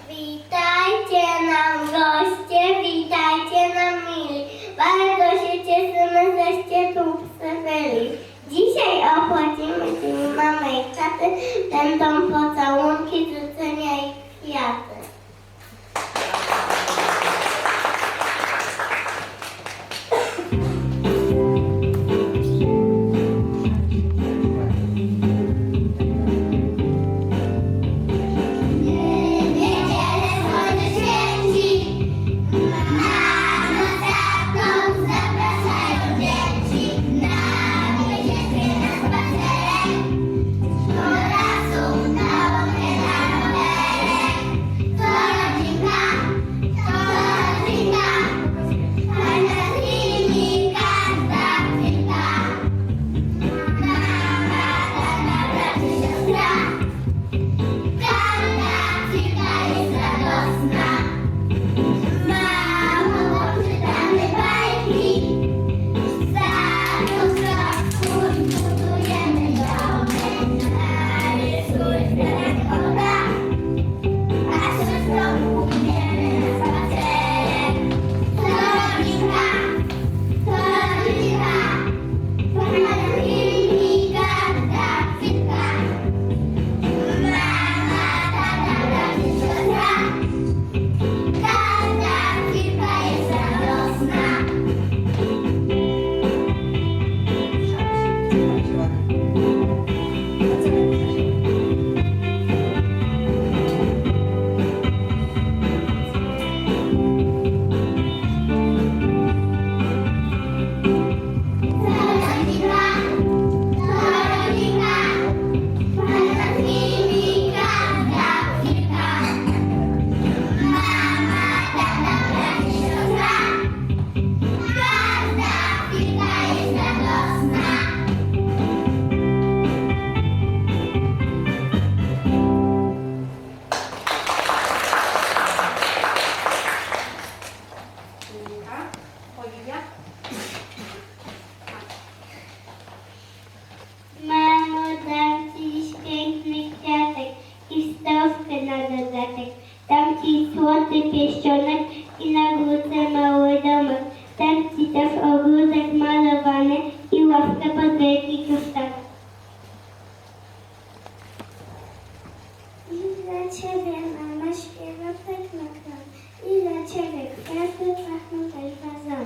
Witajcie nam goście, witajcie nam mili. Bardzo się cieszymy, żeście tu przybyli. Dzisiaj obchodzimy dzień mamy i taty. Będą pocałunki, życzenia i kwiaty. Mamo, dam ci dziś piękny kwiatek i wstążkę na dodatek. Dam ci złoty pierścionek i na górce mały domek. Dam ci też ogródek malowany i ławkę pod wielki krusztak. I dla ciebie mama śpiewa piękna kran. I dla ciebie kwiaty pachną też wazon.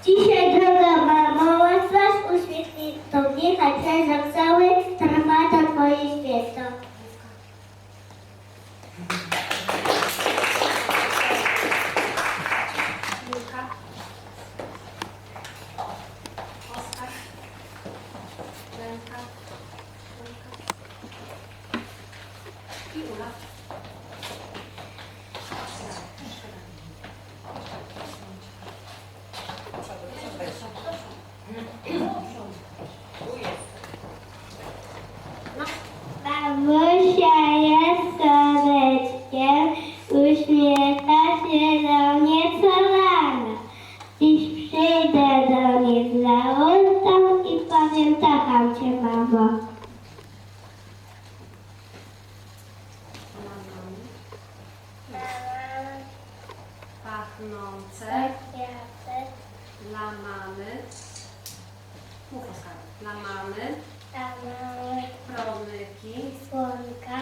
Dzisiaj droga mamo, łatwaś uświetli to wjechać leżak cały, trwa to twoje święto. Babusia jest słoneczkiem, uśmiecha się do mnie co rano. Dziś przyjdę do mnie z laurką i powiem, kocham cię, mamo. Pachnące dla mamy. Mów, Oskar. Dla mamy. Promyki. Słonka,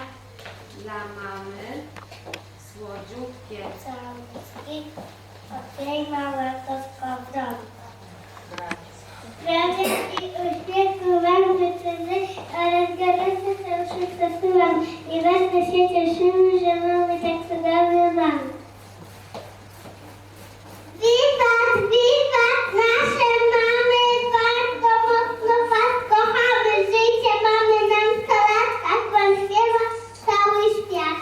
Dla mamy. Słodziutkie. całuski, od tej małego skowronka. Prawie i uśmiechu wam życzymy, ale zgadzacie się już przesyłam i właśnie się cieszymy, że mamy tak cudowny mam. Wiwat, wiwat, nasze mamy bardzo mocno was kochamy. Żyjcie mamy nam 100 lat, tak wam śpiewa cały świat.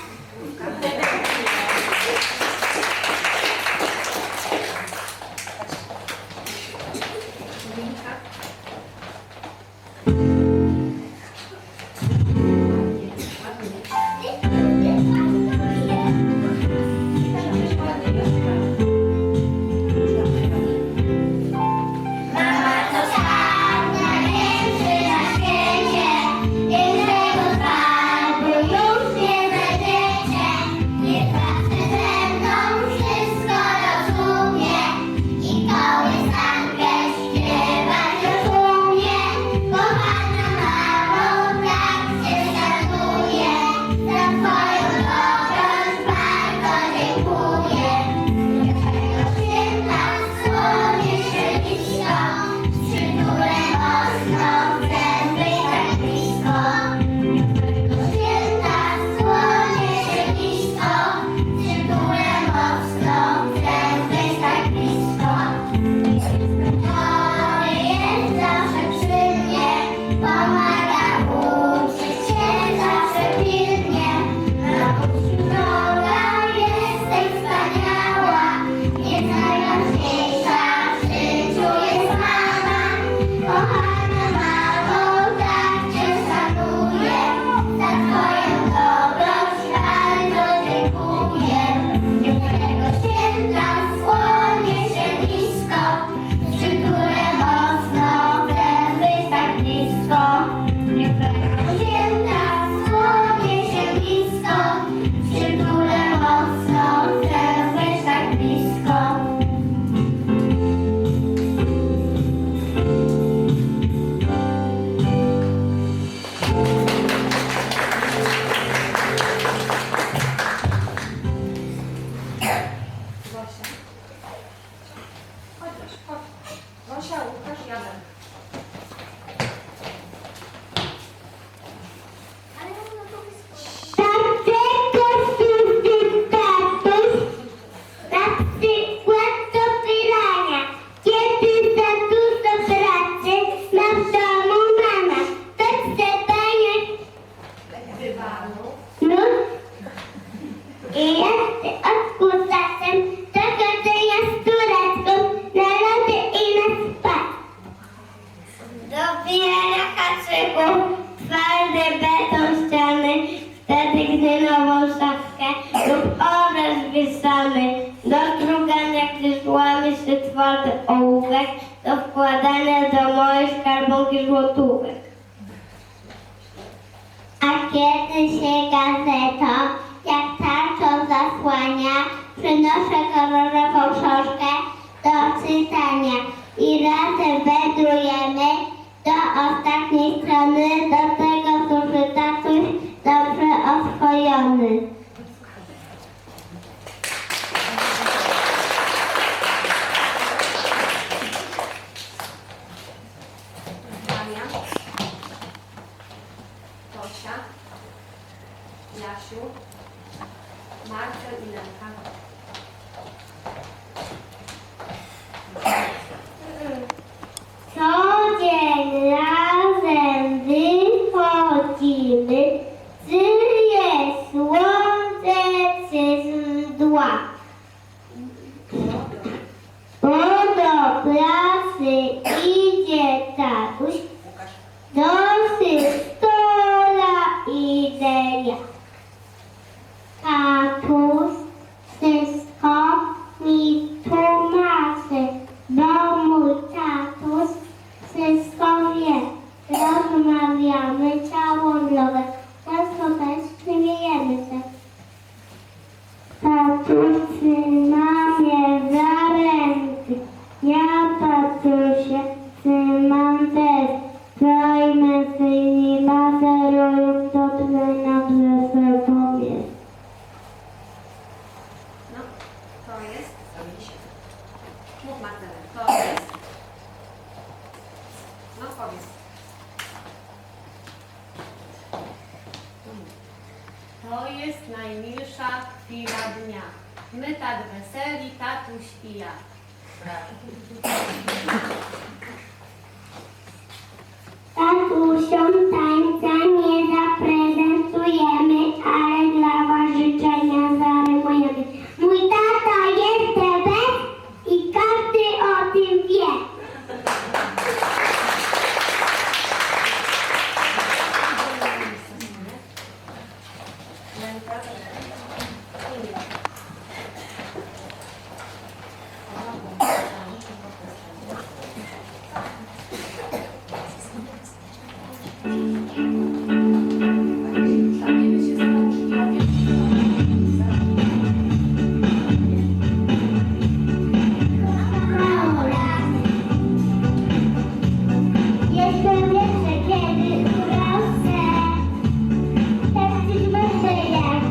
Ładnie. Znów. No. I jest odkurzaczem do chodzenia z turecką na lody i na spad. Dobijania haczyków, twardy beton ściany, wtedy gdy nową szafkę lub oręż wysamy. Do strugania, gdy złamie się twardy ołówek, do wkładania do mojej skarbonki złotówek. A kiedy się gazetą, jak tarczą zasłania, przynoszę kolorową książkę do czytania i razem wędrujemy do ostatniej strony, do tego służy tatuś dobrze oswojony. Damian. Tosia. Jasiu. Marcel i Lenka. Co dzień razem wychodzimy, czy jest słońce, czy mdła. Bo do pracy idzie tatuś, do stola idę ja. Tatuś wszystko mi tłumaczy, bo mój tatuś wszystko wie. Rozmawiamy całą drogę, często też śmiejemy się. Tatuś trzyma mnie za rękę, ja tatusia trzymam też. Trojmy syni maserują, to trena ze sobą jest. No, to jest. Mów Marcelek. To jest. No powiedz. To jest najmilsza chwila dnia. My tak weseli, tatuś i ja. Tatusiom tańca nie zaprezentujemy, ale dla was życzenia zarymujemy. Mój tata jest DB i każdy o tym wie. Lenka. Zabijmy się z Jeszcze więcej, kiedy urosnę, tak dziś będę jak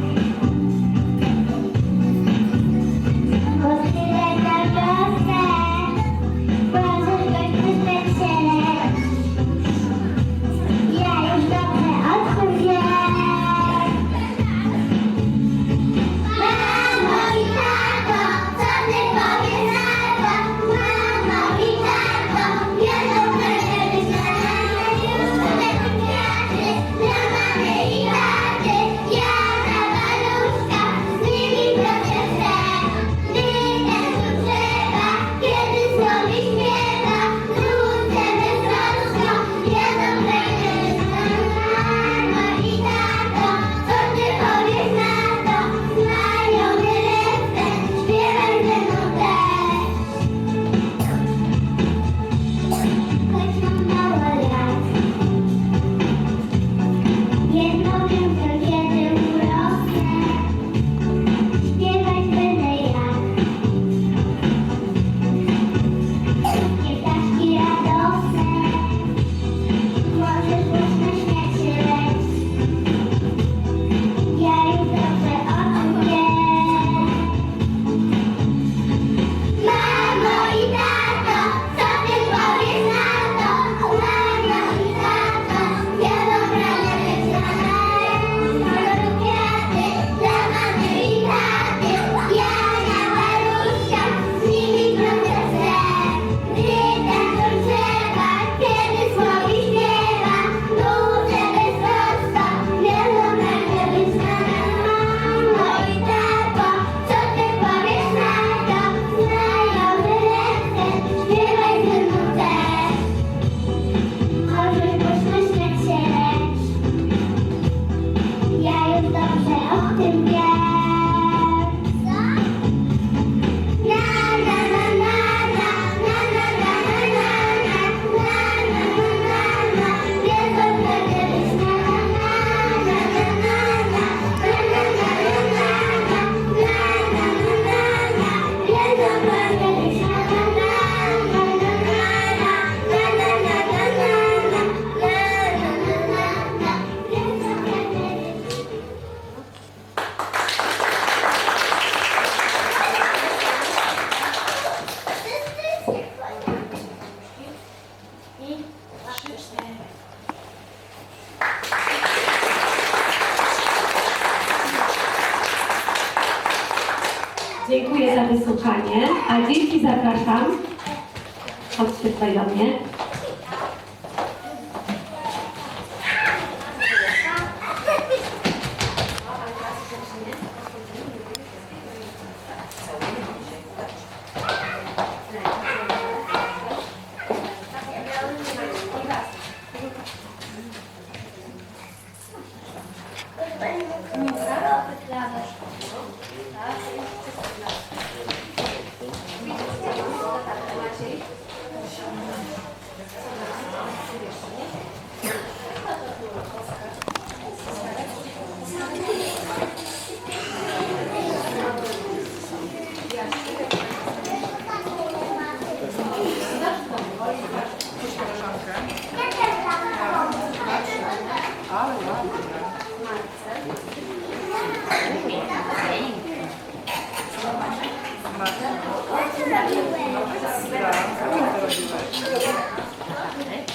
Dziękuję za wysłuchanie, a dzieci zapraszam. Chodźcie tutaj do mnie. Tak.